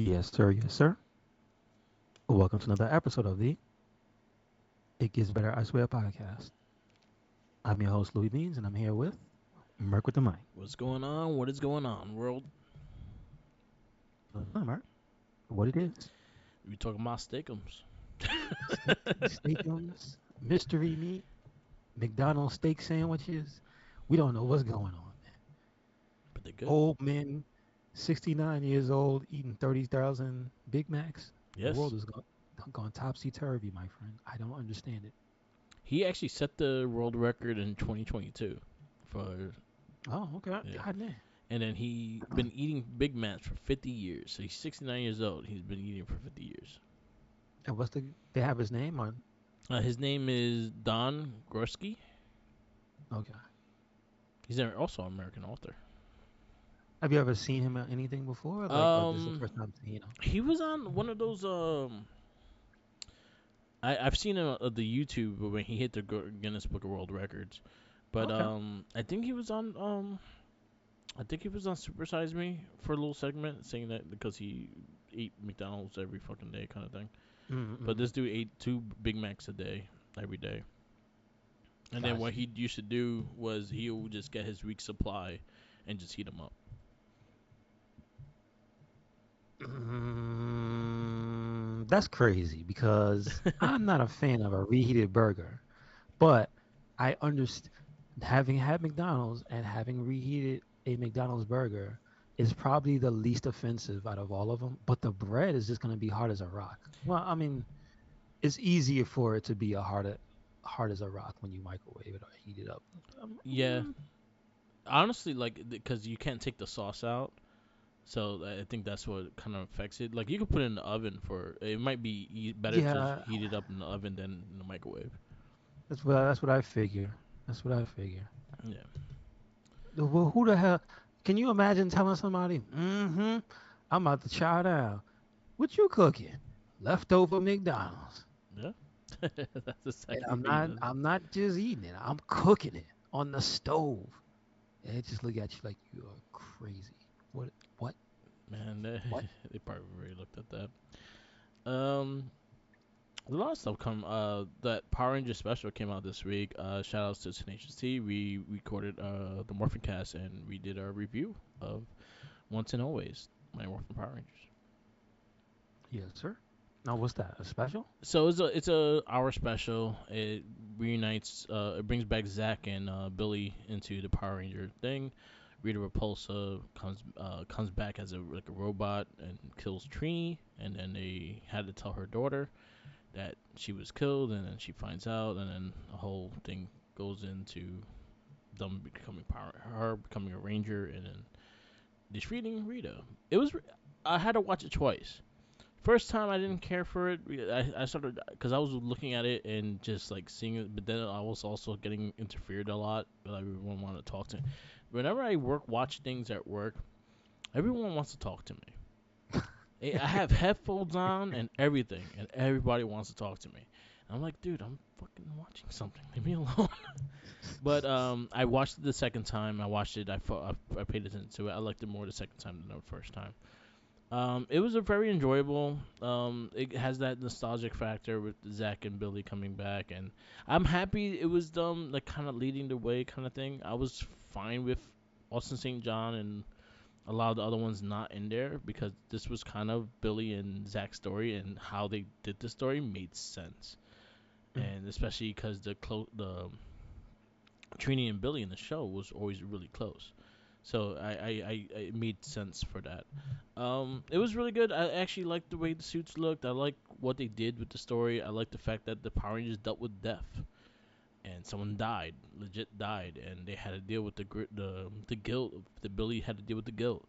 Yes, sir. Yes, sir. Welcome to another episode of the It Gets Better, I Swear podcast. I'm your host, Louis Beans, and I'm here with Merc with the mic. What's going on? What is going on, world? Merc, what it is? We talking about steakums. Steakums, mystery meat, McDonald's steak sandwiches. We don't know what's going on, man. But they're good. Old men, 69 years old, eating 30,000 Big Macs. The Yes. world is gone topsy turvy, my friend. I don't understand it. He actually set the world record in 2022 for Oh, okay. yeah. God damn. And then he been eating Big Macs for 50 years. So he's 69 years old. He's been eating for 50 years. And they have his name on? His name is Don Gorski. Okay. He's also an American author. Have you ever seen him at anything before? Or this is the Um, first time seeing him? he was on one of those. I've seen him at the YouTube when he hit the Guinness Book of World Records. But Okay. I think he was on I think he was on Super Size Me for a little segment, saying that because he ate McDonald's every fucking day, kind of thing. But Mm-mm. this dude ate two Big Macs a day, every day. And then Got what you. he used to do was he would just get his week supply and just heat them up. That's crazy because I'm not a fan of a reheated burger, but I understand having had McDonald's and having reheated a McDonald's burger is probably the least offensive out of all of them. But the bread is just going to be hard as a rock. Well, I mean, it's easier for it to be hard as a rock when you microwave it or heat it up. Um, Yeah, honestly, like because you can't take the sauce out, so I think that's what kind of affects it. Like you could put it in the oven for it might be better to yeah, heat it up in the oven than in the microwave. that's what I figure. That's what I figure. Yeah. Well, who the hell? Can you imagine telling somebody, I'm about to chow down. What you cooking? Leftover McDonald's. Yeah. That's And exactly I'm what he not does. I'm not just eating it. I'm cooking it on the stove. And they just look at you like you are crazy. What what Man, they, what? they probably really looked at that. A lot of stuff come. That Power Ranger special came out this week. Shout outs to Tenacious T. We recorded the Morphin Cast and we did our review of Once and Always, My Morphin Power Rangers. Yes, sir. Now what's that? A special? So it's a hour special. It reunites. It brings back Zach and Billy into the Power Ranger thing. Rita Repulsa comes back as a robot and kills Trini, and then they had to tell her daughter that she was killed, and then she finds out, and then the whole thing goes into them her becoming a ranger, and then defeating Rita. It was I had to watch it twice. First time I didn't care for it. I started because I was looking at it and just like seeing it, but then I was also getting interfered a lot. Like everyone wanted to talk to me. Whenever I watch things at work, everyone wants to talk to me. I have headphones on and everything, and everybody wants to talk to me. And I'm like, dude, I'm fucking watching something. Leave me alone. But I watched it the second time. I watched it. I paid attention to it. I liked it more the second time than the first time. It was a very enjoyable. It has that nostalgic factor with Zach and Billy coming back, and I'm happy it was them like kind of leading the way kind of thing. I was fine with Austin St. John and a lot of the other ones not in there because this was kind of Billy and Zach's story, and how they did the story made sense, and especially because the Trini and Billy in the show was always really close. So I it made sense for that. It was really good. I actually liked the way the suits looked. I like what they did with the story. I like the fact that the Power Rangers dealt with death and someone died, legit died, and they had to deal with the guilt. The Billy had to deal with the guilt,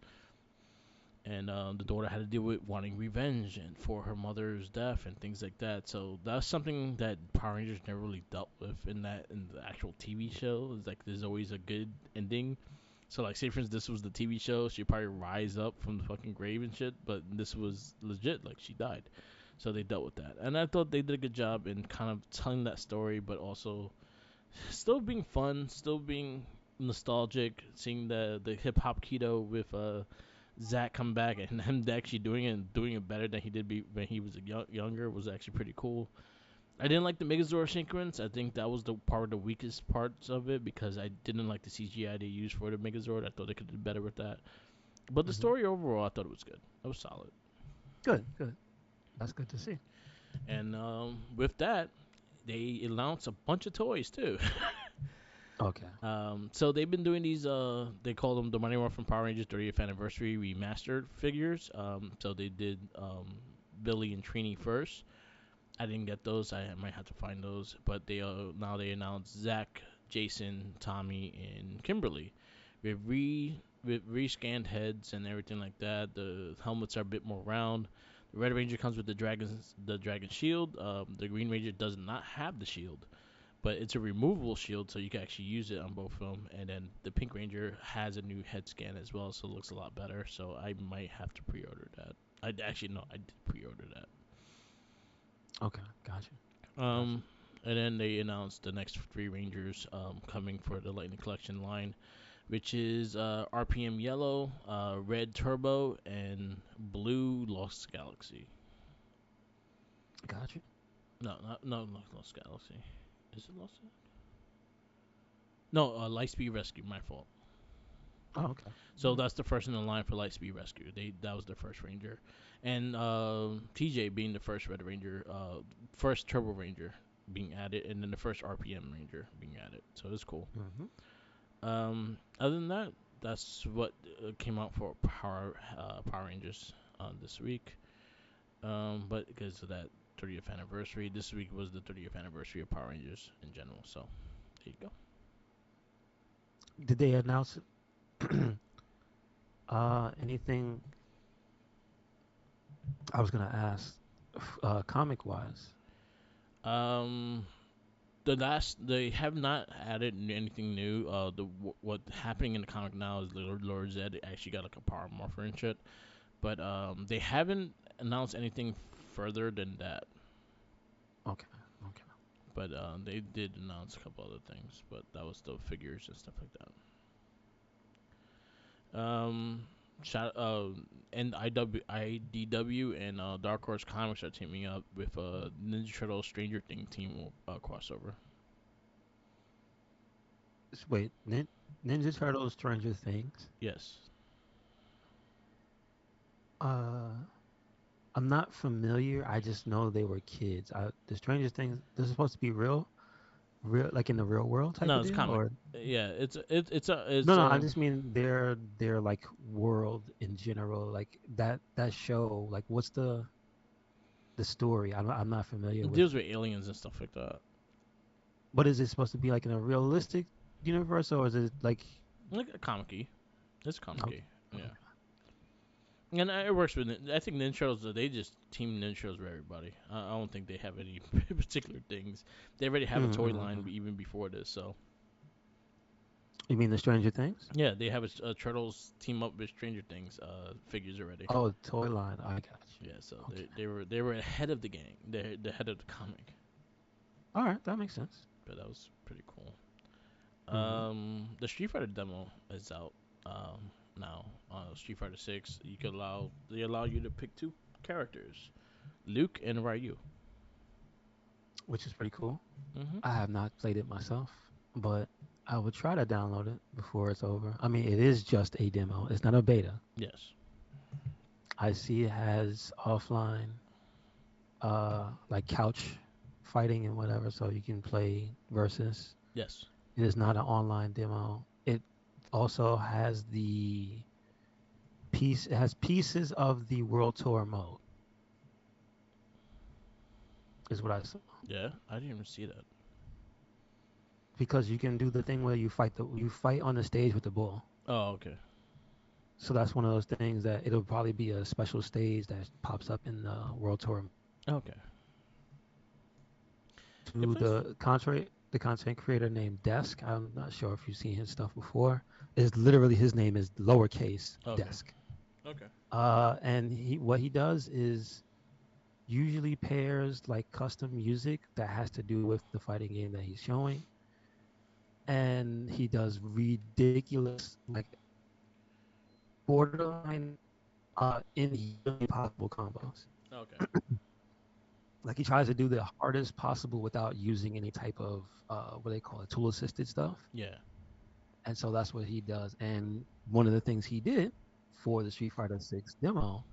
and the daughter had to deal with wanting revenge and for her mother's death and things like that. So that's something that Power Rangers never really dealt with in the actual TV show. It's like there's always a good ending. So like, say for instance, this was the TV show, she'd probably rise up from the fucking grave and shit. But this was legit, like she died. So they dealt with that, and I thought they did a good job in kind of telling that story, but also still being fun, still being nostalgic, seeing the hip hop keto with Zach come back and him actually doing it and doing it better than he did when he was younger was actually pretty cool. I didn't like the Megazord sequence. I think that was the part of the weakest parts of it because I didn't like the CGI they used for the Megazord. I thought they could do better with that. But the Hmm. story overall, I thought it was good. It was solid. Good, good. That's good to see. And with that, they announced a bunch of toys too. Okay. So they've been doing these. They call them the Mighty Morphin Power Rangers 30th Anniversary Remastered figures. So they did Billy and Trini first. I didn't get those. I might have to find those. But they now they announced Zach, Jason, Tommy, and Kimberly. With rescanned heads and everything like that. The helmets are a bit more round. The Red Ranger comes with the dragon shield. The Green Ranger does not have the shield, but it's a removable shield, so you can actually use it on both of them. And then the Pink Ranger has a new head scan as well, so it looks a lot better. So I might have to pre-order that. I actually no, I did pre-order that. Okay. Gotcha. Gotcha. Um, and then they announced the next three Rangers coming for the Lightning Collection line, which is RPM Yellow, Red Turbo, and Blue Lost Galaxy. Gotcha. No, Lost Galaxy. Is it Lost? No, Lightspeed Rescue. My fault. Oh, okay. So that's the first in the line for Lightspeed Rescue. That was their first Ranger, and TJ being the first Red Ranger, first Turbo Ranger being added, and then the first RPM Ranger being added. So it's cool. Mm-hmm. Other than that, that's what came out for Power Rangers this week. But because of that 30th anniversary, this week was the 30th anniversary of Power Rangers in general. So there you go. Did they announce anything? I was gonna ask, comic wise. Um, the last they have not added anything new. What happening in the comic now is Lord Zed actually got like a power morpher and shit, but they haven't announced anything further than that. Okay. Okay. But they did announce a couple other things, but that was the figures and stuff like that. Shot and IDW and Dark Horse Comics are teaming up with Ninja Turtle Stranger Thing team crossover. Wait, Ninja Turtles, Stranger Things. Yes. Uh, I'm not familiar. I just know they were kids. The Stranger Things. This is supposed to be real, like in the real world type No, of it's deal, comic. or Yeah, no, it's no. I just mean their like world in general, like that show. Like, what's the story? I'm not familiar it with. deals with aliens and stuff like that. What is it supposed to be like in a realistic universe, or is it like Like a comic-y. It's comic-y. okay, Yeah. okay, And it works with it. I think Ninja Turtles, they just team Ninja Turtles with everybody. I don't think they have any particular things. They already have a toy line mm. even before this, so You mean the Stranger Things? yeah, they have a Turtles team up with Stranger Things figures already. Oh, toy line. I got you. Yeah, so Okay, they were ahead of the gang. They're the head of the comic, all right, that makes sense. but that was pretty cool. Hmm. The Street Fighter demo is out now. Street Fighter 6. They allow you to pick two characters, Luke and Ryu. Which is pretty cool. Hmm. I have not played it myself, but I would try to download it before it's over. I mean, it is just a demo. It's not a beta. Yes. I see it has offline, like couch fighting and whatever, so you can play versus. Yes. It is not an online demo. It also has it has pieces of the World Tour mode, is what I saw. Yeah, I didn't even see that. Because you can do the thing where you fight on the stage with the bull. Oh, okay. So that's one of those things that it'll probably be a special stage that pops up in the World Tour. Okay. If To it's the content creator named Desk, I'm not sure if you've seen his stuff before. Is literally his name is lowercase okay. Desk. Okay. And what he does is usually pairs like custom music that has to do with the fighting game that he's showing, and he does ridiculous like borderline. inhumanly possible combos. Okay. Like he tries to do the hardest possible without using any type of what they call it, tool assisted stuff. Yeah. And so that's what he does. And one of the things he did for the Street Fighter 6 demo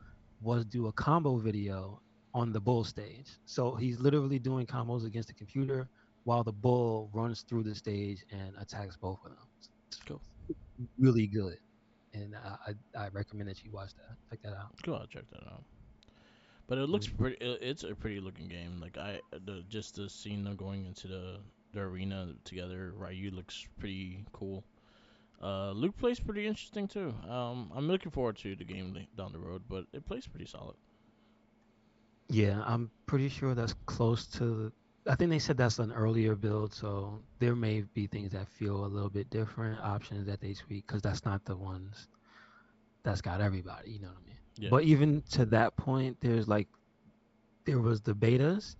was do a combo video on the bull stage. So he's literally doing combos against the computer while the bull runs through the stage and attacks both of them. Cool. Really good. And I recommend that you watch that. Check that out. Cool. I'll check that out. But it looks Mhm. pretty. It's a pretty looking game. Like just the scene of going into the arena together. Ryu looks pretty cool. Luke plays pretty interesting too. I'm looking forward to the game down the road, but it plays pretty solid. Yeah, I'm pretty sure that's close to. I think they said that's an earlier build, so there may be things that feel a little bit different, options that they tweak, because that's not the ones that's got everybody. You know what I mean? Yeah. But even to that point, there's like there was the betas,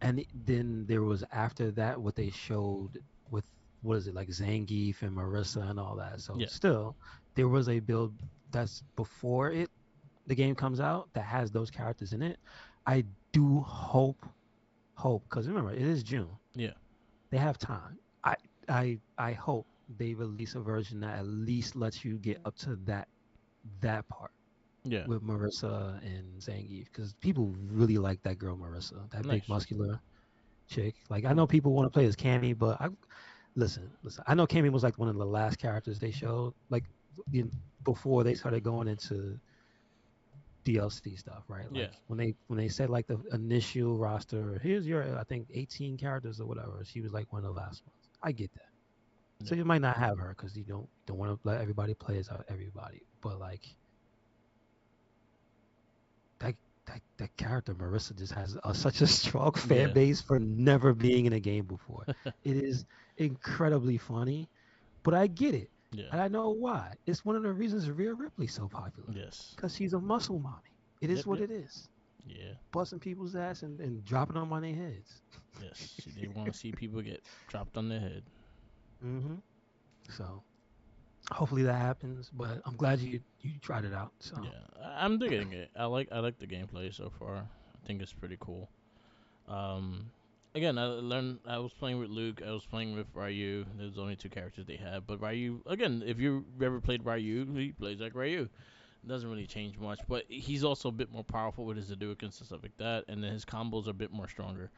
and then there was after that what they showed with what is it like Zangief and Marissa and all that. So Yeah. still, there was a build that's before it the game comes out that has those characters in it. I do hope because remember it is June. Yeah. They have time. I hope they release a version that at least lets you get up to that part Yeah. with Marissa and Zangief because people really like that girl Marissa, that big Nice. muscular chick. Like I know Cool. people want to play as Cammy, but listen. I know Cammy was like one of the last characters they showed, like in, before they started going into DLC stuff, right? Yeah. Like when they said like the initial roster, here's your I think 18 characters or whatever. She was like one of the last ones. I get that. So Yeah. you might not have her because you don't want to let everybody play as everybody. But like that that character Marissa just has such a strong fan Yeah. base for never being in a game before. It is incredibly funny, but I get it, Yeah. and I know why. It's one of the reasons Rhea Ripley's so popular Yes. because she's a muscle mommy. It is Yep. what Yep. it is. Yeah. Busting people's ass and dropping them on their heads. Yes. They want to see people get dropped on their head. hmm So hopefully that happens. But I'm glad you tried it out. So Yeah. I'm digging it. I like the gameplay so far. I think it's pretty cool. Um, Again, I learned. I was playing with Luke. I was playing with Ryu. There's only two characters they have, but Ryu. Again, if you ever played Ryu, he plays like Ryu. It doesn't really change much, but he's also a bit more powerful with his Hadoukens and stuff like that, and then his combos are a bit more stronger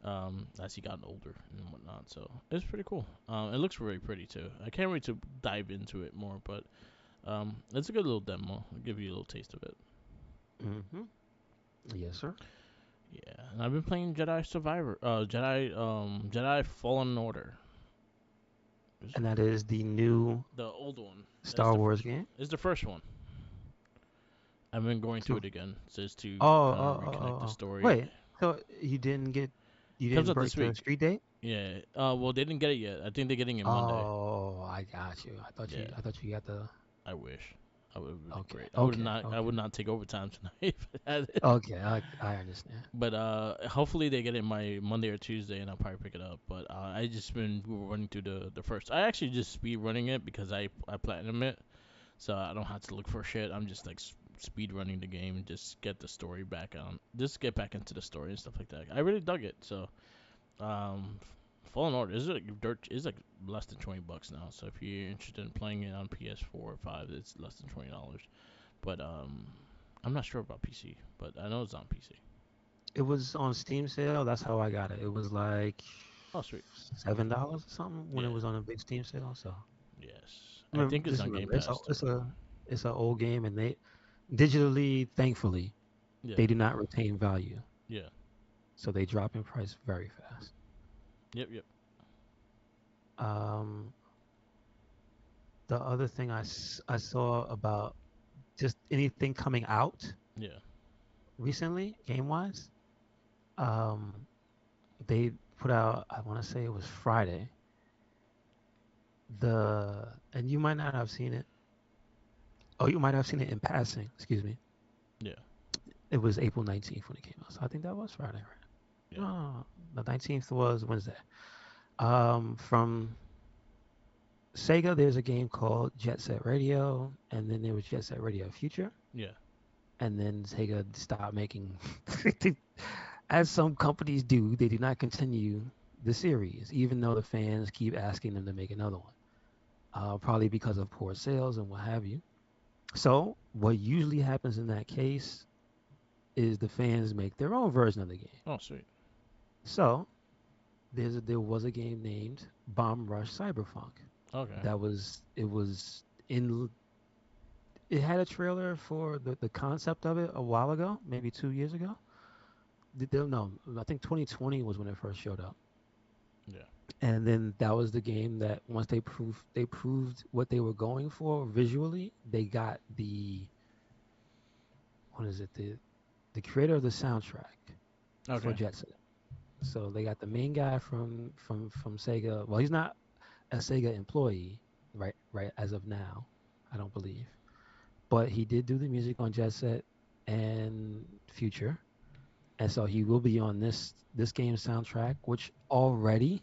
as he got older and whatnot. So it's pretty cool. It looks really pretty too. I can't wait to dive into it more, but it's a good little demo. I'll give you a little taste of it. hmm yes, sir. Yeah, and I've been playing Jedi Fallen Order. It's And that is the new the old one. That's Star the Wars first one. game. It's the first one. I've been going through So it again, just to oh kind of oh oh reconnect oh. the oh. story. Wait. So you Comes didn't out break this the week. street date? Yeah. Well, they didn't get it yet. I think they're getting it Monday. Oh, I got you. Yeah. I thought you got the. I wish. I would be Okay, great. I would okay, not. I okay, would not take overtime tonight if I had it. okay. I understand. But hopefully they get it my Monday or Tuesday, and I'll probably pick it up. But I just been running through the first. I actually just speed running it because I platinum it, so I don't have to look for shit. I'm just like speed running the game and just get the story back on. Just get back into the story and stuff like that. I really dug it. So um, Fallen Order is like dirt is like less than $20 now. So if you're interested in playing it on PS4 or 5, it's less than $20. But I'm not sure about PC, but I know it's on PC. It was on Steam sale. That's how I got it. It was like Oh, sweet. $7 or something when it Yeah. was on a big Steam sale. So Yes. I remember, think it's just on Game remember, Pass too. it's a old game, and they digitally, thankfully, Yeah. they do not retain value, Yeah. so they drop in price very fast. Yep. Yep. Um, the other thing I saw about just anything coming out Yeah. recently, game wise, um, they put out. I want to say it was Friday. And you might not have seen it. Oh, you might have seen it in passing. Excuse me. Yeah. It was April 19th when it came out, so I think that was Friday, right? Yeah. No, the 19th was Wednesday. From Sega, there's a game called Jet Set Radio, and then there was Jet Set Radio Future. Yeah. and then Sega stopped making. As some companies do, they do not continue the series, even though the fans keep asking them to make another one. Probably because of poor sales and what have you. So, what usually happens in that case is the fans make their own version of the game. Oh, sweet. So, there was a game named Bomb Rush Cyberpunk. Okay. In it had a trailer for the concept of it a while ago, maybe 2 years ago. No, I think 2020 was when it first showed up. Yeah. And then that was the game that once they proved what they were going for visually, they got what is it, the creator of the soundtrack for Okay. Jet Set. So they got the main guy from Sega. Well, he's not a Sega employee, right as of now, I don't believe. But he did do the music on Jet Set and Future, and so he will be on this game's soundtrack, which already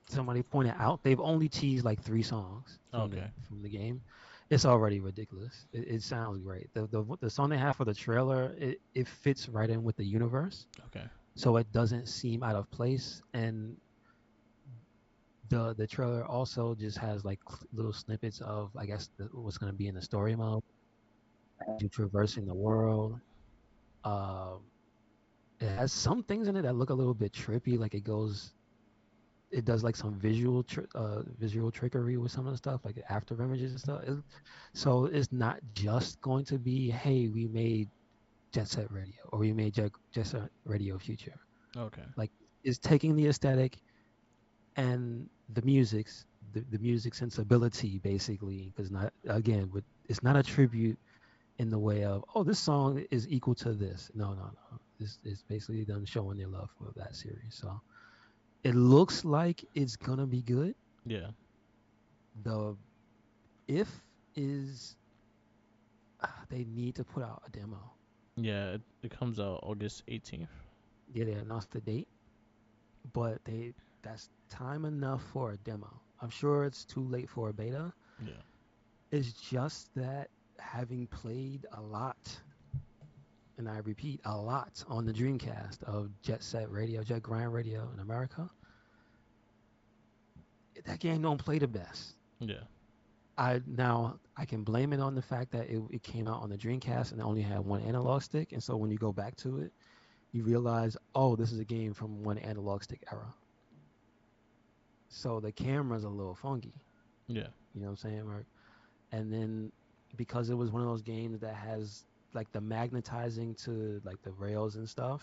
somebody pointed out they've only teased like 3 songs from the Okay. from the game. It's already ridiculous. It sounds great. The song they have for the trailer, it fits right in with the universe, Okay. so it doesn't seem out of place. And the trailer also just has like little snippets of, I guess, what's going to be in the story mode, you traversing the world. Um, it has some things in it that look a little bit trippy, like it does like some visual trickery with some of the stuff, like after images and stuff. So it's not just going to be, hey, we made Jet Set Radio or we made Jet Set Radio Future. Okay. Like, it's taking the aesthetic and the music sensibility, basically, because not again, it's not a tribute in the way of, oh, this song is equal to this. No, no, no. This is basically them showing their love for that series. So it looks like it's gonna be good. Yeah. The if is they need to put out a demo. Yeah. It comes out August 18th. Yeah, they announced the date, but that's time enough for a demo. I'm sure it's too late for a beta. Yeah. It's just that having played a lot, and I repeat, a lot on the Dreamcast of Jet Set Radio, Jet Grind Radio in America, that game don't play the best. Yeah. I can blame it on the fact that it came out on the Dreamcast and it only had one analog stick, and so when you go back to it, you realize, oh, this is a game from one analog stick era. So the camera's a little funky. Yeah. You know what I'm saying, Mark? And then because it was one of those games that has like the magnetizing to like the rails and stuff,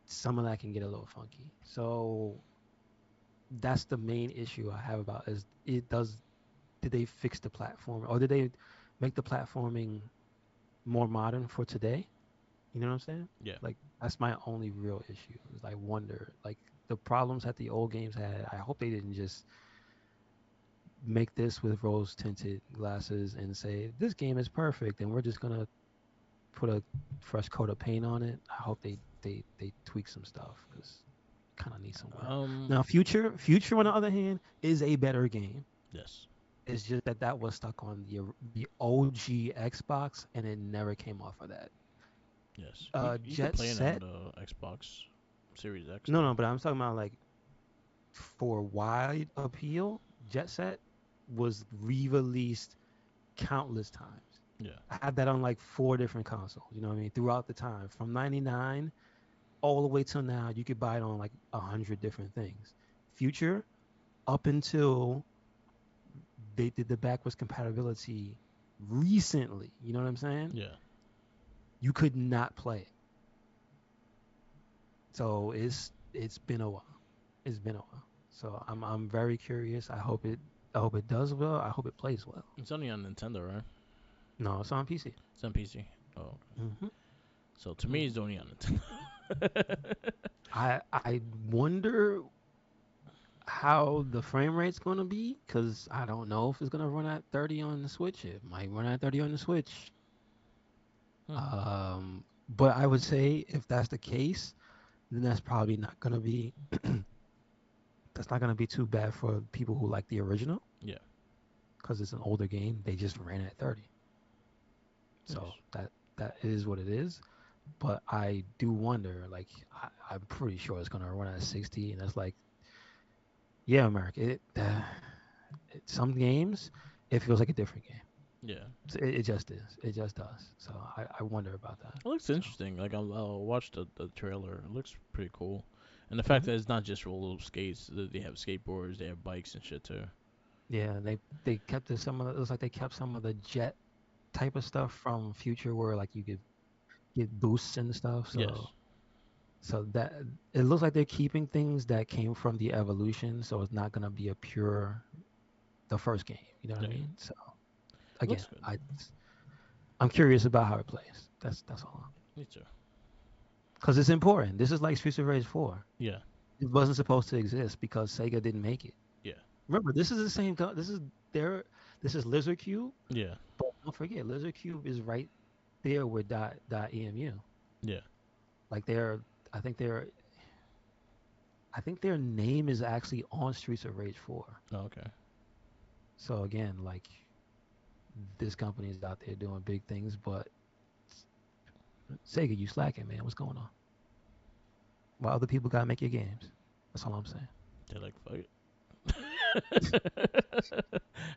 some of that can get a little funky. So that's the main issue I have about is did they fix the platform or did they make the platforming more modern for today? You know what I'm saying? Yeah. Like, that's my only real issue. Is I wonder, like, the problems that the old games had. I hope they didn't just make this with rose tinted glasses and say this game is perfect and we're just gonna put a fresh coat of paint on it. I hope they tweak some stuff because kind of need some work. Um. Now, Future on the other hand is a better game. Yes. It's just that was stuck on the OG Xbox and it never came off of that. Yes. You could Jet play it on Set. the Xbox Series X No, though. no, but I'm talking about like for wide appeal. Jet Set was re-released countless times. Yeah. I had that on like 4 different consoles. You know what I mean? Throughout the time, from '99 all the way till now, you could buy it on like 100 different things. Future, up until they did the backwards compatibility recently. You know what I'm saying? Yeah. You could not play it. So it's been a while. It's been a while. So I'm very curious. I hope it does well. I hope it plays well. It's only on Nintendo, right? No, it's on PC. It's on PC. Oh. hmm So to me, hmm it's only on Nintendo. I wonder how the frame rate's gonna be because I don't know if it's gonna run at 30 on the Switch. It might run at 30 on the Switch. Hmm. But I would say if that's the case, then that's probably not gonna be that's not gonna be too bad for people who like the original Yeah. because it's an older game. They just ran at 30. So Nice. that is what it is. But I do wonder, like, I'm pretty sure it's gonna run at 60, and that's like, yeah, America. Some games, it feels like a different game. Yeah. It just is. It just does. So I wonder about that. It looks So interesting. Like I'll watch the trailer. It looks pretty cool, and the fact mhm. that it's not just roller skates. They have skateboards. They have bikes and shit too. Yeah, they kept some of it looks like they kept some of the jet type of stuff from Future, where like you could get boosts and stuff. Yes. So that it looks like they're keeping things that came from the evolution. So it's not gonna be a pure the first game. You know what I Yeah. mean? So It again, looks good. I'm curious about how it plays. That's all. Me too. Because it's important. This is like Streets of Rage 4. Yeah. It wasn't supposed to exist because Sega didn't make it. Yeah. Remember, this is the same. This is their. This is Lizard Cube, Yeah. but don't forget, Lizard Cube is right there with dot emu. Yeah. Like they're, I think they're, I think their name is actually on Streets of Rage 4. Oh, okay. So again, like this company is out there doing big things, but Sega, you slacking, man. What's going on? Why other people gotta make your games? That's all I'm saying. They're like fuck it.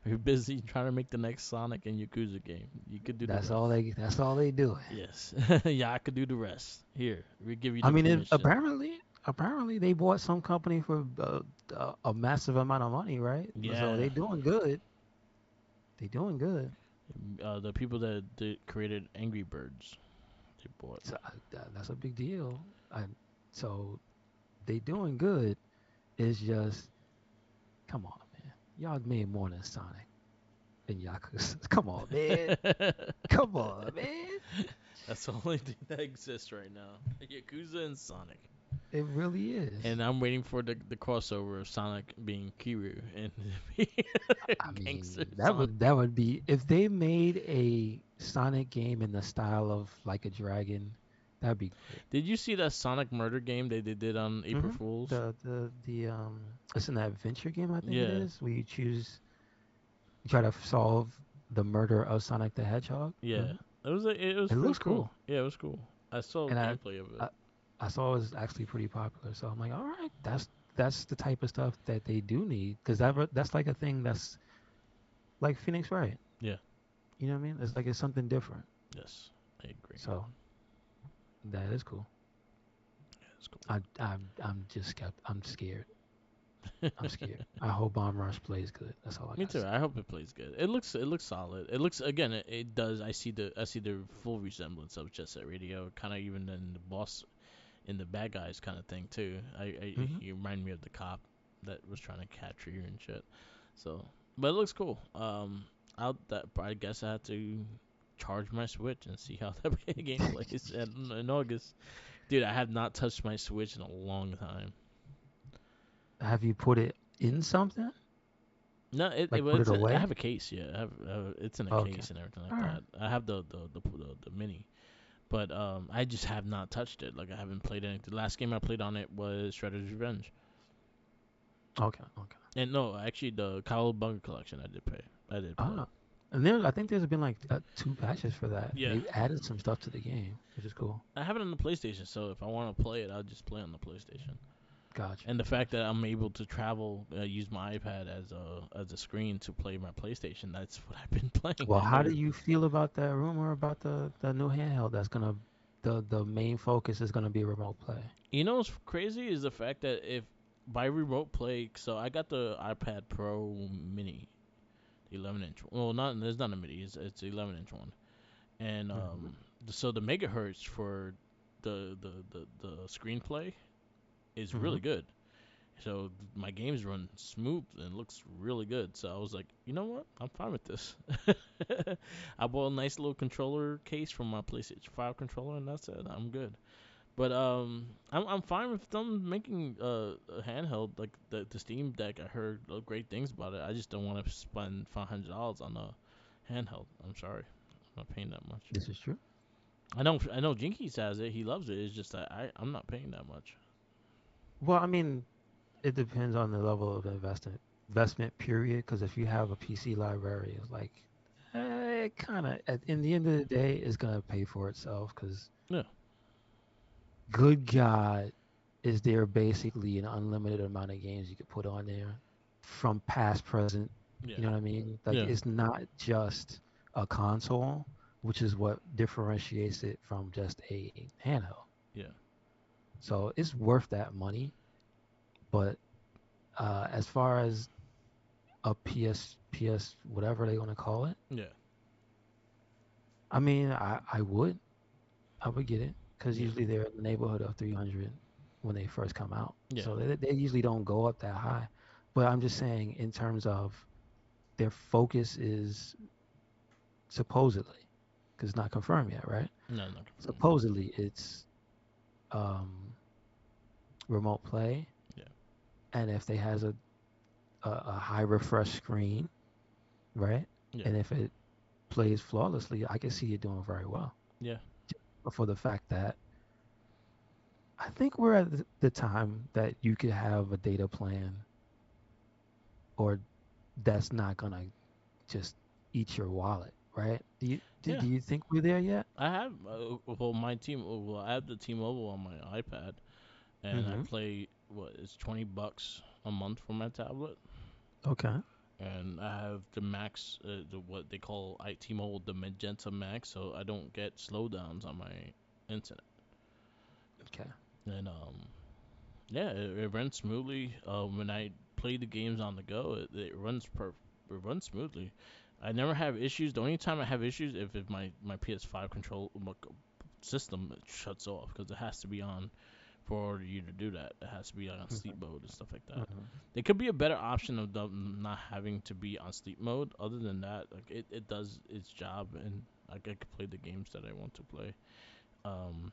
You're busy trying to make the next Sonic and Yakuza game. You could do the That's rest. all they. That's all they do. Yes. Yeah, I could do the rest. Here, we give you I the mean, permission. apparently they bought some company for a massive amount of money, right? So Yeah. they doing good. They doing good. The people that created Angry Birds, they bought. So that's a big deal. I, so they doing good. It's just, come on, man. Y'all made more than Sonic and Yakuza. Come on, man. Come on, man. That's the only thing that exists right now. Yakuza and Sonic. It really is. And I'm waiting for the crossover of Sonic being Kiryu and being I Gangster mean, Sonic. that would be if they made a Sonic game in the style of like a dragon. That'd be great. Did you see that Sonic murder game they did on April hmm Fools? it's an adventure game, I think it Yeah, is, where you try to solve the murder of Sonic the Hedgehog. yeah. It was It pretty looks cool. cool, Yeah, it was cool. I saw and gameplay of it. I I saw it was actually pretty popular. So I'm like, all right, that's the type of stuff that they do need, because that's like a thing that's like Phoenix Wright. Yeah. You know what I mean? It's like it's something different. Yes, I agree. So that is cool. Yeah, it's cool. I'm just I'm scared. I'm scared. I hope Bomb Rush plays good. That's all I Me gotta too. say. I hope it plays good. It looks solid. It looks again. It does. I see the full resemblance of Jet Set Radio. Kind of even in the boss in the bad guys kind of thing too. hmm You remind me of the cop that was trying to capture you and shit. So, but it looks cool. I guess I have to charge my Switch and see how that game plays in August. Dude, I have not touched my Switch in a long time. Have you put it in something? No, Like well, put it I away? have a case. Yeah, I have it's in a Okay. case and everything All like right. that. I have the mini, but I just have not touched it. Like I haven't played anything. The last game I played on it was Shredder's Revenge. Okay. Okay. And no, actually, the Cowabunga collection I did pay. I did play. Ah. I think there's been like two patches for that. Yeah, They've added some stuff to the game, which is cool. I have it on the PlayStation, so if I want to play it, I'll just play on the PlayStation. Gotcha. And the fact that I'm able to travel, use my iPad as a screen to play my PlayStation, that's what I've been playing. Well, how do you feel about that rumor about the new handheld that's gonna the main focus is gonna be remote play? You know what's crazy is the fact that if by remote play, so I got the iPad Pro Mini, the 11 inch. Well, not there's not a mini, it's the 11 inch one, and hmm so the megahertz for the screenplay is hmm really good. So my games run smooth and looks really good. So I was like, you know what? I'm fine with this. I bought a nice little controller case from my PlayStation 5 controller, and that's it. I'm good. But I'm fine with them making a handheld like the Steam Deck. I heard great things about it. I just don't want to spend $500 on a handheld. I'm sorry, I'm not paying that much. This is true. I know Jinkies has it. He loves it. It's just that I'm not paying that much. Well, I mean, it depends on the level of investment period. Because if you have a PC library, it's like it kind of at in the end of the day, it's gonna pay for itself because Yeah, good God, is there basically an unlimited amount of games you could put on there from past, present. yeah, You know what I mean? Like yeah, it's not just a console, which is what differentiates it from just a handheld. yeah, So it's worth that money. But as far as a PS, whatever they're gonna call it, yeah, I mean, I would get it because yeah, usually they're in the neighborhood of 300 when they first come out. yeah, So they usually don't go up that high. But I'm just saying, in terms of their focus is supposedly, because it's not confirmed yet, right? no, not confirmed. Supposedly it's um, remote play, Yeah, and if they has a high refresh screen, right? yeah, And if it plays flawlessly, I can see it doing very well. yeah, But for the fact that I think we're at the time that you could have a data plan or that's not gonna just eat your wallet, right? yeah. Do you think we're there yet? I have well, my team. Well, I have the T-Mobile on my iPad, and I Mm-hmm. play what is $20 a month for my tablet, Okay. and I have the Max, what they call T-Mobile the Magenta Max, so I don't get slowdowns on my internet. Okay. And yeah, it runs smoothly. When I play the games on the go, it runs smoothly. I never have issues. The only time I have issues if my PS5 control system shuts off because it has to be on for you to do that. It has to be on sleep Mm-hmm. mode and stuff like that. Mm-hmm. There could be a better option of them not having to be on sleep mode. Other than that, like it does its job, and like, I could play the games that I want to play. Um,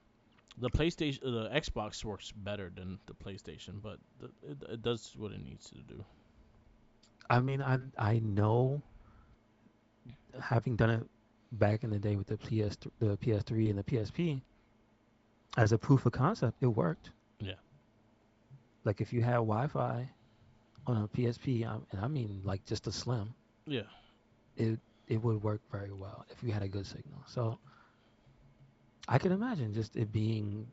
the PlayStation, the Xbox works better than the PlayStation, but it does what it needs to do. I mean, I know having done it back in the day with the PS3 and the PSP as a proof of concept, it worked. Yeah, Like if you had Wi-Fi on a PSP, and I mean like just a slim, yeah, it it would work very well if you had a good signal. So I can imagine just it being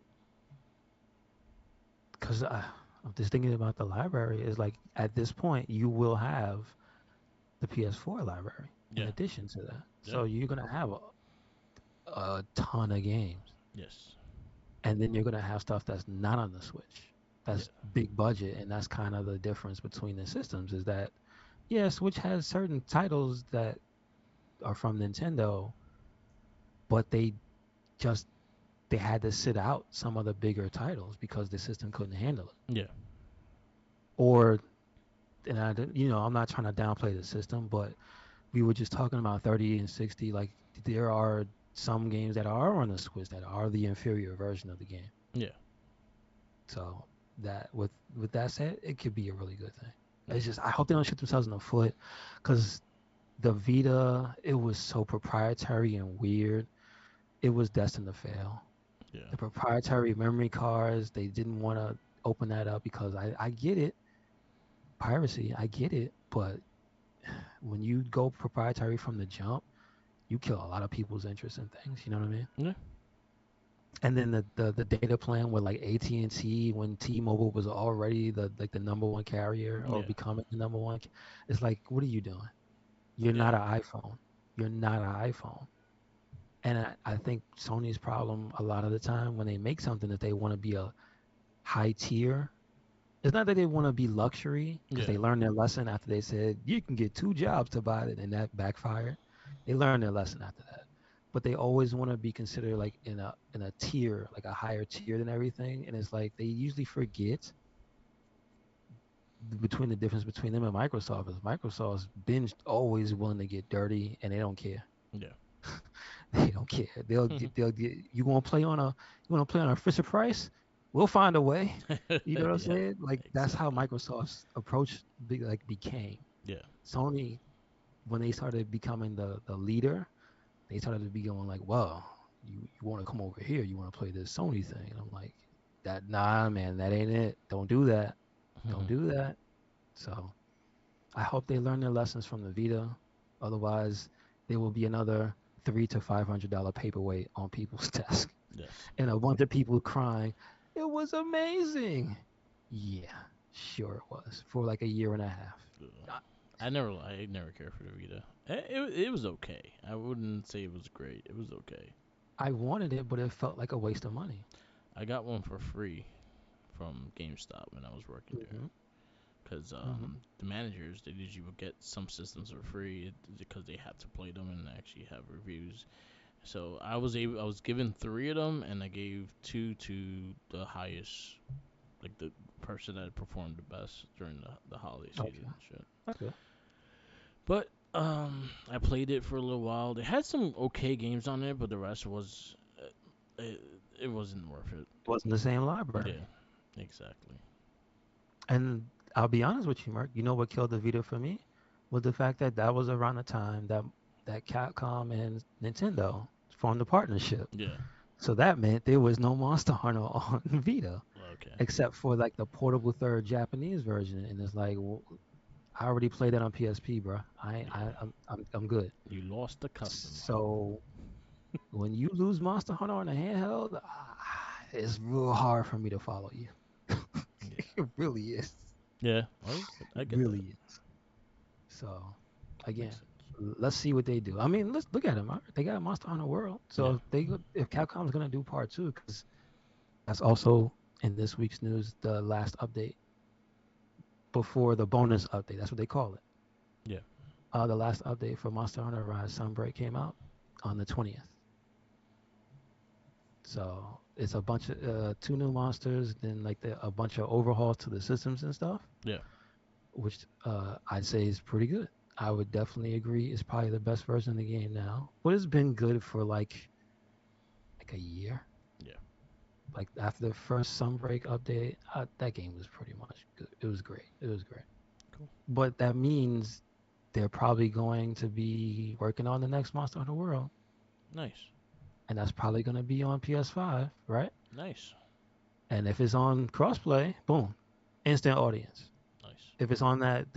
because I'm just thinking about the library is like at this point you will have the PS4 library in yeah, addition to that. yeah, So you're gonna have a ton of games, yes, and then you're gonna have stuff that's not on the Switch. yeah, That's big budget, and that's kind of the difference between the systems. Is that yeah, Switch has certain titles that are from Nintendo, but just they had to sit out some of the bigger titles because the system couldn't handle it. yeah, Or and I'm not trying to downplay the system, but we were just talking about 30 and 60. Like there are some games that are on the Switch that are the inferior version of the game. yeah, So that with that said, it could be a really good thing. yeah, It's just I hope they don't shoot themselves in the foot, because the Vita it was so proprietary and weird. It was destined to fail. yeah, The proprietary memory cards they didn't want to open that up because I get it, piracy, I get it, but when you go proprietary from the jump, you kill a lot of people's interest in things. You know what I mean? yeah, And then the data plan with like AT&T when T-Mobile was already the number one carrier or yeah, becoming the number one, it's like what are you doing? You're yeah, not an iPhone. You're not an iPhone. And I think Sony's problem a lot of the time when they make something that they want to be a high tier, it's not that they want to be luxury because yeah, they learned their lesson after they said you can get two jobs to buy it and that backfired. They learned their lesson after that. But they always want to be considered like in a tier, like a higher tier than everything. And it's like they usually forget between the difference between them and Microsoft is Microsoft's been always willing to get dirty and they don't care. yeah, They don't care. They'll get you want to play on a Fisher Price? We'll find a way. You know what I'm yeah, saying? Like that's how exactly. Microsoft's approach became. Yeah, Sony when they started becoming the leader, they started to be going like, well, you want to come over here, you want to play this Sony thing. And I'm like, that nah man, that ain't it. Don't do that. Don't do that. So I hope they learn their lessons from the Vita. Otherwise, there will be another $300 to $500 paperweight on people's desk, Yes. and a bunch of people crying. It was amazing. Yeah, sure it was for like a year and a half. Ugh. I I never cared for the Vita. It was okay. I wouldn't say it was great. It was okay. I wanted it, but it felt like a waste of money. I got one for free from GameStop when I was working there. Hmm. Because Hmm. the managers, they usually would get some systems for free because they had to play them and actually have reviews. So I was given three of them, and I gave two to the highest, like the person that performed the best during the holiday season Okay, and shit. that's good. But I played it for a little while. They had some okay games on it, but the rest was it, it wasn't worth it. Wasn't the same library. Yeah, exactly. And I'll be honest with you, Mark. You know what killed the Vita for me was the fact that that was around the time that Capcom and Nintendo formed a partnership. Yeah. So that meant there was no Monster Hunter on Vita Okay. except for like the portable third Japanese version. And it's like, well, I already played that on PSP, bro. Yeah. I'm good. You lost the customer. So when you lose Monster Hunter on a handheld, it's real hard for me to follow you. Yeah. It really is. Yeah. I It get that. really is. So Makes again, sense. let's see what they do. I mean, let's look at them. They got Monster Hunter World. So Yeah. if Capcom's gonna do part two, because that's also in this week's news, the last update before the bonus update. That's what they call it. Yeah. The last update for Monster Hunter Rise Sunbreak came out on the 20th. So it's a bunch of two new monsters, then like a bunch of overhauls to the systems and stuff, Yeah. which I'd say is pretty good. I would definitely agree. It's probably the best version of the game now, but it's been good for like a year. Yeah. Like after the first Sunbreak update, that game was pretty much good. It was great. It was great. Cool. But that means they're probably going to be working on the next Monster Hunter World, Nice. and that's probably going to be on PS5, right? Nice. And if it's on crossplay, boom, instant audience. Nice. If it's on that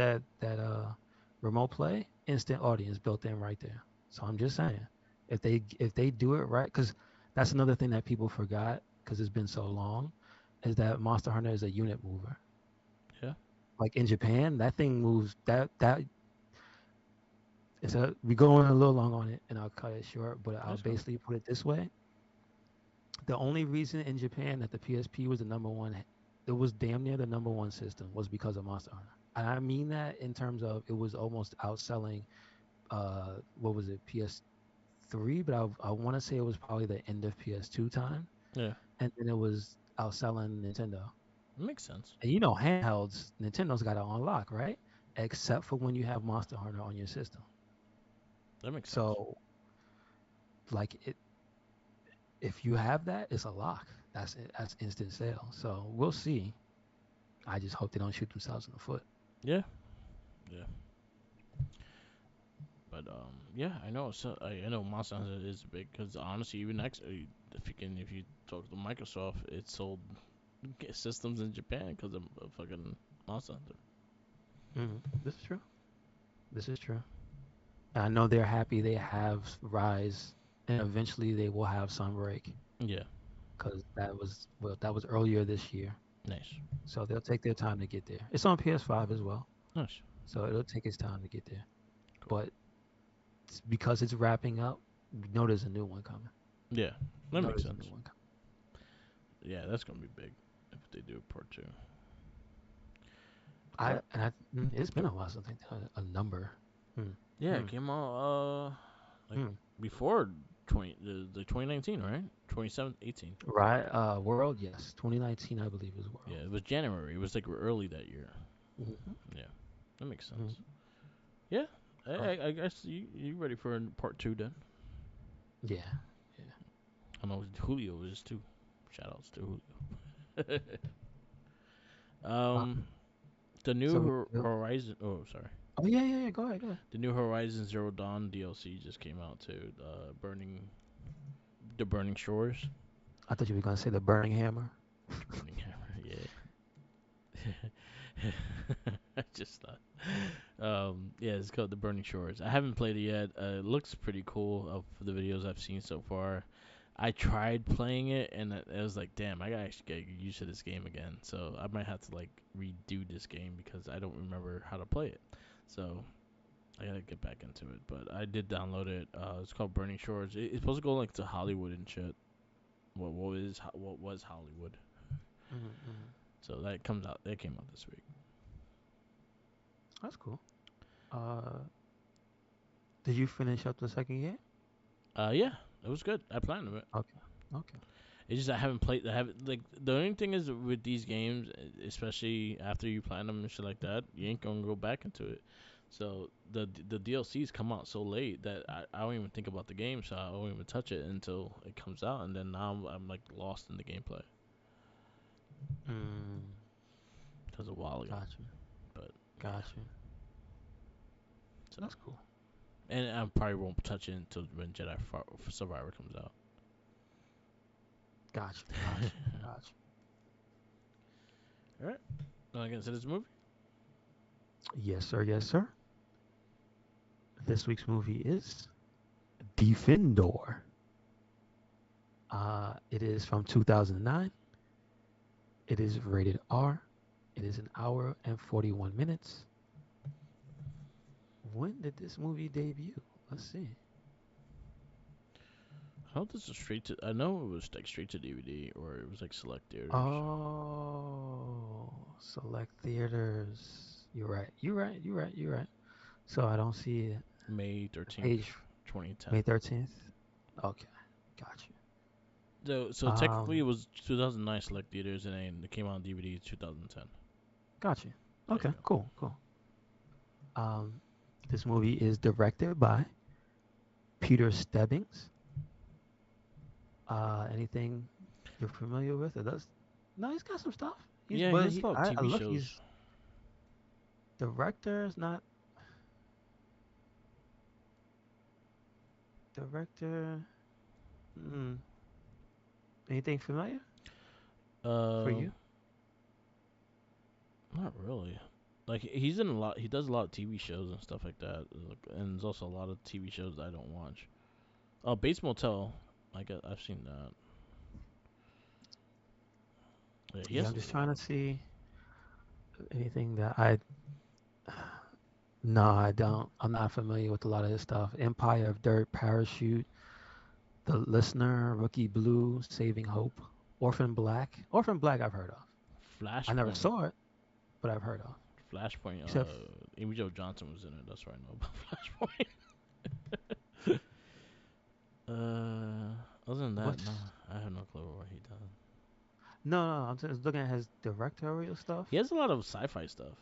remote play, instant audience built in right there. So I'm just saying, if they do it right, because that's another thing that people forgot because it's been so long, is that Monster Hunter is a unit mover. Yeah. Like in Japan, that thing moves that we going a little long on it, and I'll cut it short, but I'll That's cool. basically put it this way: the only reason in Japan that the PSP was the number one, it was damn near the number one system, was because of Monster Hunter. And I mean that in terms of it was almost outselling, what was it, PS3, but I want to say it was probably the end of PS2 time, Yeah. and then it was outselling Nintendo. It makes sense. And handhelds, Nintendo's got to unlock, right? Except for when you have Monster Hunter on your system. That makes sense. So, like if you have that, it's a lock. That's instant sale. So we'll see. I just hope they don't shoot themselves in the foot. Yeah. Yeah. But yeah, I know. So I know Monster Hunter is big because honestly, even next, if you talk to Microsoft, it sold systems in Japan because of fucking Monster Hunter. This is true. This is true. I know they're happy they have Rise, and eventually they will have Sunbreak Yeah. because that was earlier this year. Nice. So they'll take their time to get there. It's on PS5 as well, Nice. so it'll take its time to get there. Cool. But because it's wrapping up, we know there's a new one coming. Yeah. We That know makes there's a new sense. one coming. Yeah, that's gonna be big if they do a part two. I But and I it's been a while since I think a number. Hmm. yeah, it Hmm. came out like Hmm. before 2019, right? 27, 18. Right. World, yes. 2019, I believe, is Yeah, World. it was January. It was like early that year. Hmm. Yeah, that makes Hmm. sense. Yeah, So I guess you ready for a part two then? yeah, yeah. I know Julio is too. Shout outs to Julio. Uh, um, the so new we, Horizon. Oh, sorry. oh yeah, yeah, yeah. Go ahead, go ahead. The new Horizon Zero Dawn DLC just came out too. The Burning Shores. I thought you were gonna say the Burning Hammer. The Burning Hammer. Yeah. I just thought. Yeah, it's called The Burning Shores. I haven't played it yet. It looks pretty cool of the videos I've seen so far. I tried playing it and it was like, damn, I gotta actually get used to this game again. So I might have to like redo this game because I don't remember how to play it. So I gotta get back into it. But I did download it. It's called Burning Shores. It's supposed to go like to Hollywood and shit. What was Hollywood? Mm-hmm. So that comes out. That came out this week. That's cool. Uh, did you finish up the second game? Yeah, it was good. I planned it. Okay. Okay. It's just I haven't played. I haven't like the only thing is with these games, especially after you plan them and shit like that, you ain't gonna go back into it. So the DLCs come out so late that I don't even think about the game, so I don't even touch it until it comes out, and then now I'm like lost in the gameplay Mm, because a while ago. gotcha. But yeah, Gotcha. so That's cool. and I probably won't touch it until when Survivor comes out. Gotcha. Gotcha. Gotcha. All right, want to get into this movie? Yes, sir. Yes, sir. This week's movie is Defendor. It is from 2009. It is rated R. It is an hour and 41 minutes. When did this movie debut? Let's see. I hope this is straight to. I know it was like straight to DVD or it was like select theaters. Oh, select theaters. You're right. You're right. You're right. You're right. So I don't see it. May 13th, Page 2010. May 13th. Okay, gotcha. So technically it Um, was 2009 select theaters and then it came out on DVD 2010. gotcha. There you Okay, go. cool, cool. Um, this movie is directed by Peter Stebbings. Anything you're familiar with? It does. No, he's got some stuff. He's Yeah, he but has a he lot of I TV look. shows. He's director. Is not director. Hmm. Anything familiar for Uh, you? not really. Like he's in a lot. He does a lot of TV shows and stuff like that. And there's also a lot of TV shows that I don't watch. Oh, Bates Motel. I've seen that. Yeah, he Yeah, has I'm a just trying lot to of. see anything that I. No, I don't. I'm not familiar with a lot of his stuff. Empire of Dirt, Parachute, The Listener, Rookie Blue, Saving Hope, Orphan Black. Orphan Black, I've heard of. I never Flashpoint. saw it, but I've heard of. Flashpoint. You said, Amy Jo Johnson was in it. That's what I know about Flashpoint. Other than that, no, what's. I have no clue what he does. No, no, I'm just looking at his directorial stuff. He has a lot of sci-fi stuff.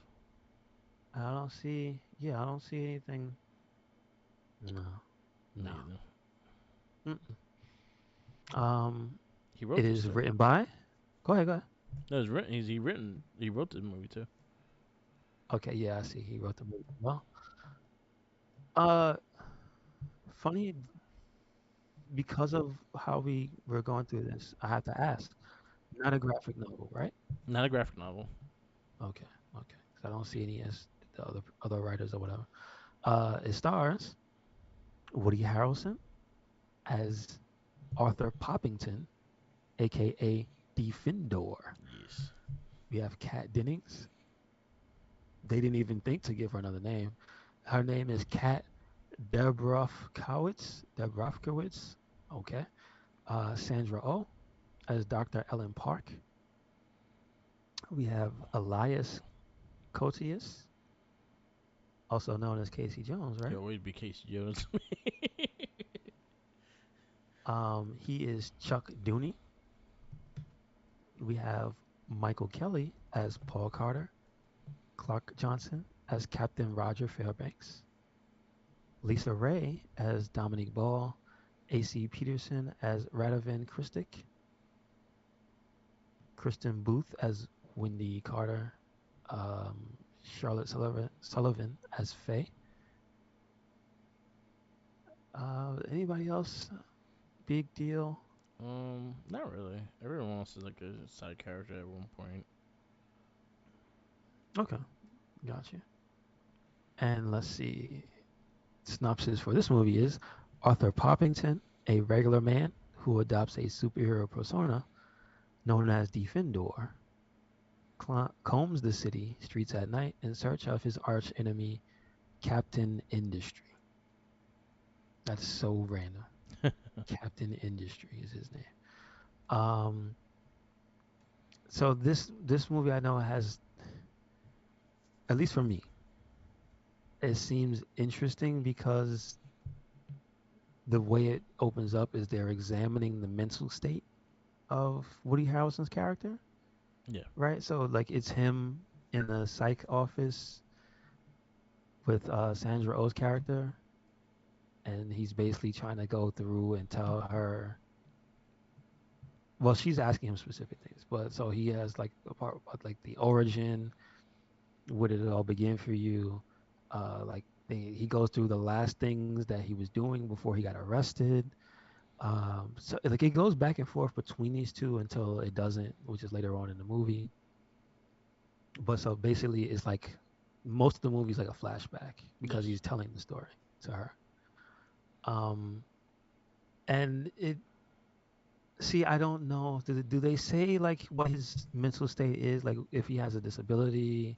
I don't see. Yeah, I don't see anything. No, Me no. either. Mm-mm. Um, He wrote it this is too. written by. Go ahead, go ahead. No, it's written. He wrote this movie too. Okay, yeah, I see. He wrote the movie. Well, uh, funny because of how we were going through this. I have to ask. Not a graphic novel, right? Not a graphic novel. Okay, okay. 'Cause I don't see any as the other writers or whatever. It stars Woody Harrelson as Arthur Poppington, aka Defendor. Yes. We have Kat Dennings. They didn't even think to give her another name. Her name is Kat Debrofkowitz. Debrofkowitz. Okay. Sandra Oh as Dr. Ellen Park. We have Elias Koteas, also known as Casey Jones, He right? always be Casey Jones. He is Chuck Dooney. We have Michael Kelly as Paul Carter, Clark Johnson as Captain Roger Fairbanks, Lisa Ray as Dominique Ball, A.C. Peterson as Radovan Kristic, Kristen Booth as Wendy Carter, Charlotte Sullivan as Faye. Anybody else? Big deal. Not really. Everyone wants to like a side character at one point. Okay, gotcha. And let's see. Synopsis for this movie is Arthur Poppington, a regular man who adopts a superhero persona known as Defendor, combs the city streets at night in search of his arch enemy, Captain Industry. That's so random. Captain Industry is his name. Um, so this movie I know has, at least for me, it seems interesting because the way it opens up is they're examining the mental state of Woody Harrelson's character, Yeah. right? So like it's him in a psych office with Sandra Oh's character, and he's basically trying to go through and tell her. Well, she's asking him specific things, but so he has like a part about like the origin, where did it all begin for you? Like he goes through the last things that he was doing before he got arrested. So like it goes back and forth between these two until it doesn't, which is later on in the movie. But so basically, it's like most of the movie is like a flashback because Yes. he's telling the story to her. Um, and it see, I don't know. Do they say like what his mental state is, like if he has a disability,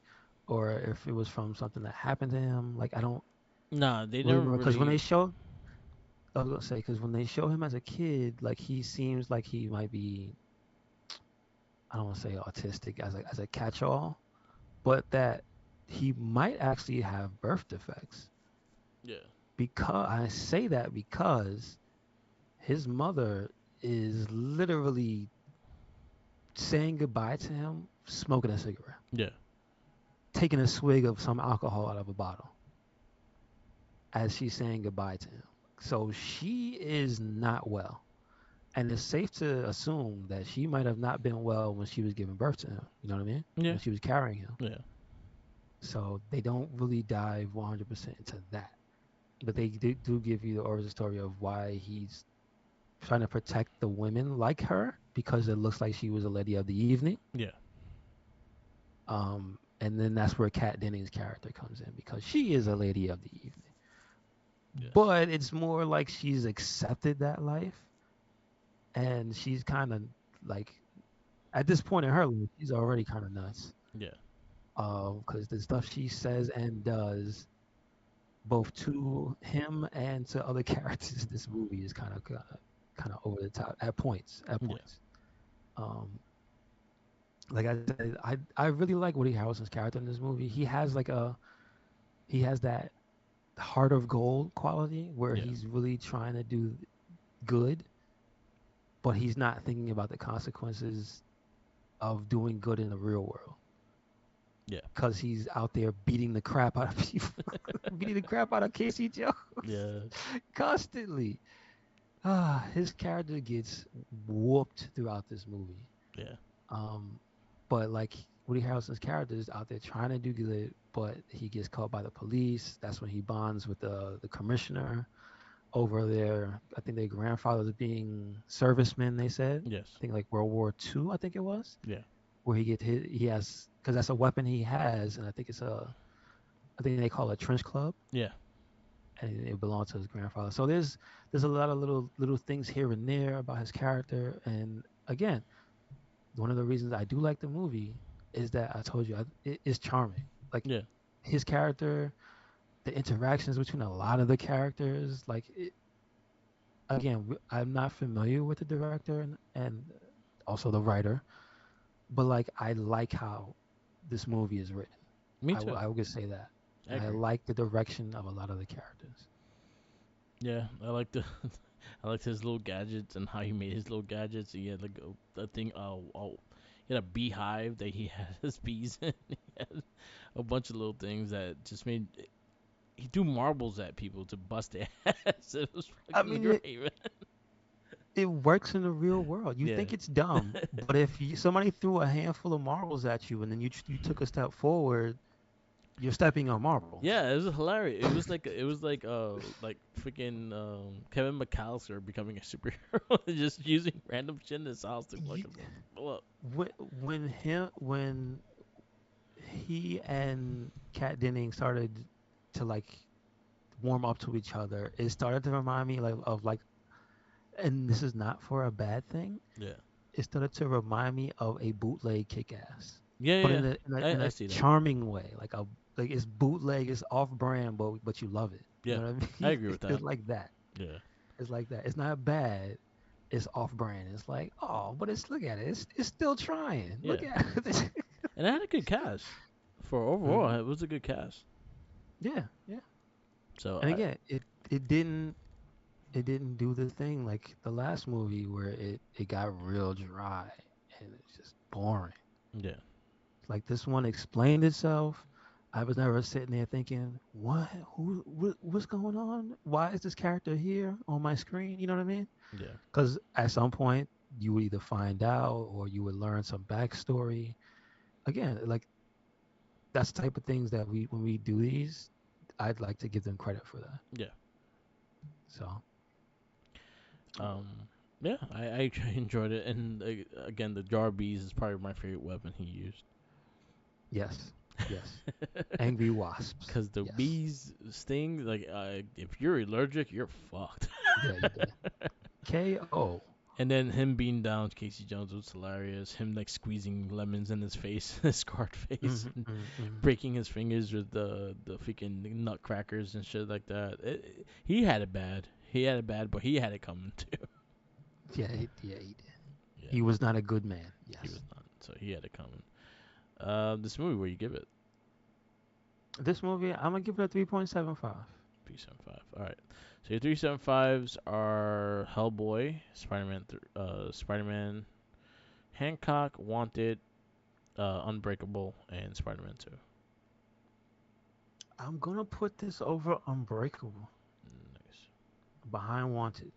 or if it was from something that happened to him? Like I don't Nah, they really never remember because when they really. show, I was gonna say because when they show him as a kid, like he seems like he might be, I don't want to say autistic as a catch-all, but that he might actually have birth defects. Yeah. Because I say that because his mother is literally saying goodbye to him, smoking a cigarette, Yeah. taking a swig of some alcohol out of a bottle as she's saying goodbye to him. So she is not well. And it's safe to assume that she might have not been well when she was giving birth to him. You know what I mean? Yeah. When she was carrying him. Yeah. So they don't really dive 100% into that. But they do give you the origin story of why he's trying to protect the women like her because it looks like she was a lady of the evening. Yeah. And then that's where Kat Dennings' character comes in because she is a lady of the evening. Yes. But it's more like she's accepted that life and she's kind of like at this point in her life, she's already kind of nuts. Yeah. Because the stuff she says and does, both to him and to other characters in this movie, is kind of over the top at points. At Yeah. points. Um, like I said, I really like Woody Harrelson's character in this movie. He has that heart of gold quality where Yeah. he's really trying to do good, but he's not thinking about the consequences of doing good in the real world Yeah. because he's out there beating the crap out of people, beating the crap out of Casey Jones Yeah. constantly. His character gets whooped throughout this movie. Yeah. Um, but like Woody Harrelson's character is out there trying to do good, but he gets caught by the police. That's when he bonds with the commissioner over there. I think their grandfathers being servicemen. They said. I Yes. think like World War II. I think it was Yeah. where he get hit. He has because that's a weapon he has, and I think I think they call it a trench club, Yeah. and it belonged to his grandfather. So there's a lot of little things here and there about his character, and again, one of the reasons I do like the movie is that I told you it's charming. Like Yeah. his character, the interactions between a lot of the characters. Like again, I'm not familiar with the director and also the writer, but like I like how this movie is written. Me too. I would say that. I And I agree. like the direction of a lot of the characters. Yeah. I like the. I liked his little gadgets and how he made his little gadgets. He had like a thing. He had a beehive that he had his bees in. He had a bunch of little things that just made. He threw marbles at people to bust their ass. It was I fucking mean, great, man. it works in the real world. You Yeah. think it's dumb, but if somebody threw a handful of marbles at you and then you took a step forward, you're stepping on marbles. Yeah, it was hilarious. It was like freaking Kevin McAllister becoming a superhero and just using random shit in his house to You, fucking blow up. when he and Kat Denning started to like warm up to each other. It started to remind me like of like, and this is not for a bad thing. Yeah. It started to remind me of a bootleg Kick-Ass, Yeah, but yeah. in I a see that. charming way. Like it's bootleg, it's off-brand, but you love it. You Yeah. know what I I mean? agree with It's that. like that. Yeah. It's like that. It's not bad. It's off-brand. It's like, oh, but it's look at it. It's still trying. Look Yeah. at it. And it had a good cast. For overall, Mhm. it was a good cast. Yeah, yeah. So And I again, it didn't do the thing like the last movie where it got real dry and it's just boring. yeah. Like this one explained itself. I was never sitting there thinking, what's going on? Why is this character here on my screen? You know what I mean? Yeah. Because at some point you would either find out or you would learn some backstory. Again, like that's the type of things that we when we do these, I'd like to give them credit for that. Yeah. So Um yeah, I enjoyed it, and again, the jar bees is probably my favorite weapon he used. yes, yes. Angry wasps. Cause the Yes. bees sting, like if you're allergic, you're fucked. Yeah, you did. KO. And then him being down Casey Jones was hilarious. Him like squeezing lemons in his face, his scarred face, Hmm and hmm breaking his fingers with the freaking nutcrackers and shit like that. He had it bad. He had it bad, but he had it coming too. Yeah, he did. Yeah, He was not a good man. he was Yes. not. So he had it coming. This movie, where you give it? This movie, I'm gonna give it a 3.75. 375. All right. So your 375s are Hellboy, Spider-Man, Spider-Man, Hancock, Wanted, Unbreakable, and Spider-Man 2. I'm gonna put this over Unbreakable, Nice. behind Wanted.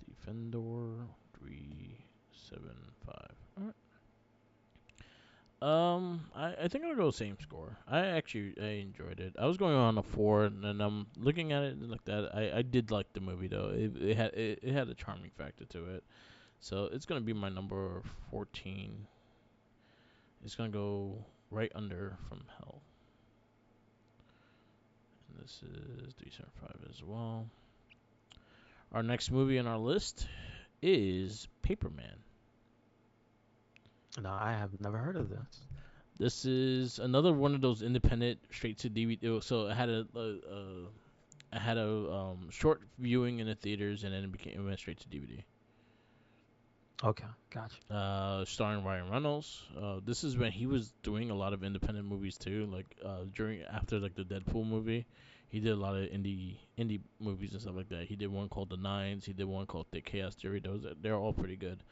Defender 375. All right. I think I'll go same score. I enjoyed it. I was going on a 4, and then I'm looking at it like that. I did like the movie though. It had a charming factor to it. So it's gonna be my number 14. It's gonna go right under From Hell. And this is 375 as well. Our next movie on our list is Paperman. No, I have never heard of this. This is another one of those independent straight to DVD. So I had a short viewing in the theaters, and then it went straight to DVD. Okay, gotcha. Starring Ryan Reynolds. This is when he was doing a lot of independent movies too. Like during after like the Deadpool movie, he did a lot of indie movies and stuff like that. He did one called The Nines. He did one called The Chaos Theory. They're all pretty good.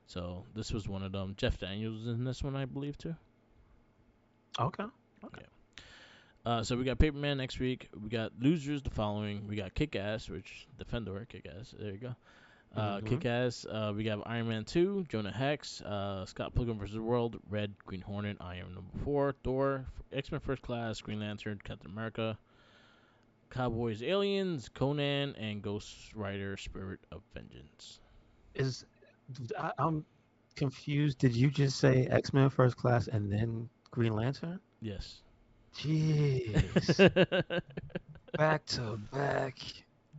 So this was one of them. Jeff Daniels is in this one, I believe too. Okay, okay. Yeah. So we got Paperman next week. We got Losers the following. We got Kick Ass, which Defender Kick Ass. There you go. Hmm Kick Ass. We got Iron Man 2, Jonah Hex, Scott Pilgrim vs. the World, Red, Green Hornet, I Am Number 4, Thor, X Men First Class, Green Lantern, Captain America, Cowboys, Aliens, Conan, and Ghost Rider: Spirit of Vengeance. Is I'm confused. Did you just say X-Men First Class and then Green Lantern? Yes. Jeez. Back to back.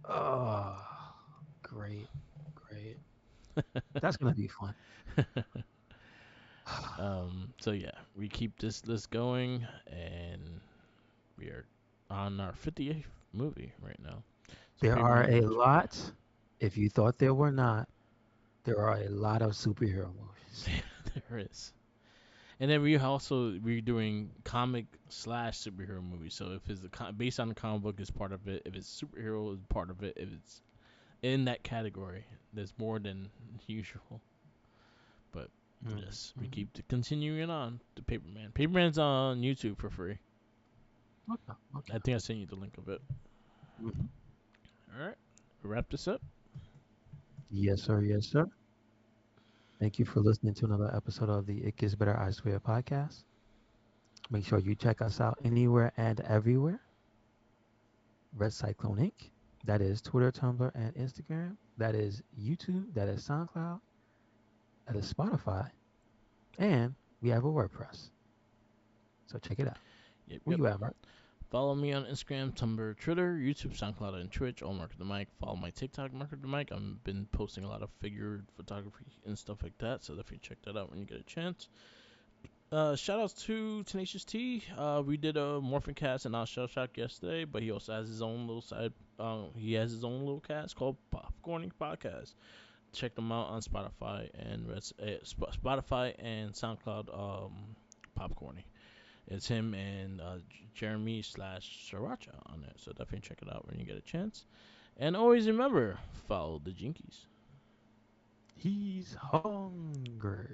Oh, great, great. That's gonna be fun. So yeah, we keep this list going, and we are on our 58th movie right now. So There are Paperman a next week. lot. If you thought there were not, there are a lot of superhero movies. There is. And then we're doing comic slash superhero movies. So if it's based on the comic book is part of it, if it's superhero is part of it, if it's in that category, there's more than usual. But yes, we Mm-hmm. keep continuing on to Paperman. Paperman's on YouTube for free. Okay, okay. I think I sent you the link of it. hmm All right, wrap this up. Yes, sir. Yes, sir. Thank you for listening to another episode of the It Gets Better I Swear podcast. Make sure you check us out anywhere and everywhere. Red Cyclone Inc. That is Twitter, Tumblr, and Instagram. That is YouTube. That is SoundCloud. That is Spotify. And we have a WordPress. So check it out. Yep, Where yep. you at, Mark? Follow me on Instagram, Tumblr, Twitter, YouTube, SoundCloud, and Twitch. All Mark the Mic. Follow my TikTok, Mark the Mic. I've been posting a lot of figure photography and stuff like that, so definitely check that out when you get a chance. Shout outs to Tenacious T. We did a Morphin cast and Shell Shock yesterday, but he also has his own little side. He has his own little cast called Popcorning Podcast. Check them out on Spotify and Spotify and SoundCloud. Popcorning. It's him and Jeremy slash Sriracha on there. So definitely check it out when you get a chance. And always remember, follow the Jinkies. He's hungry.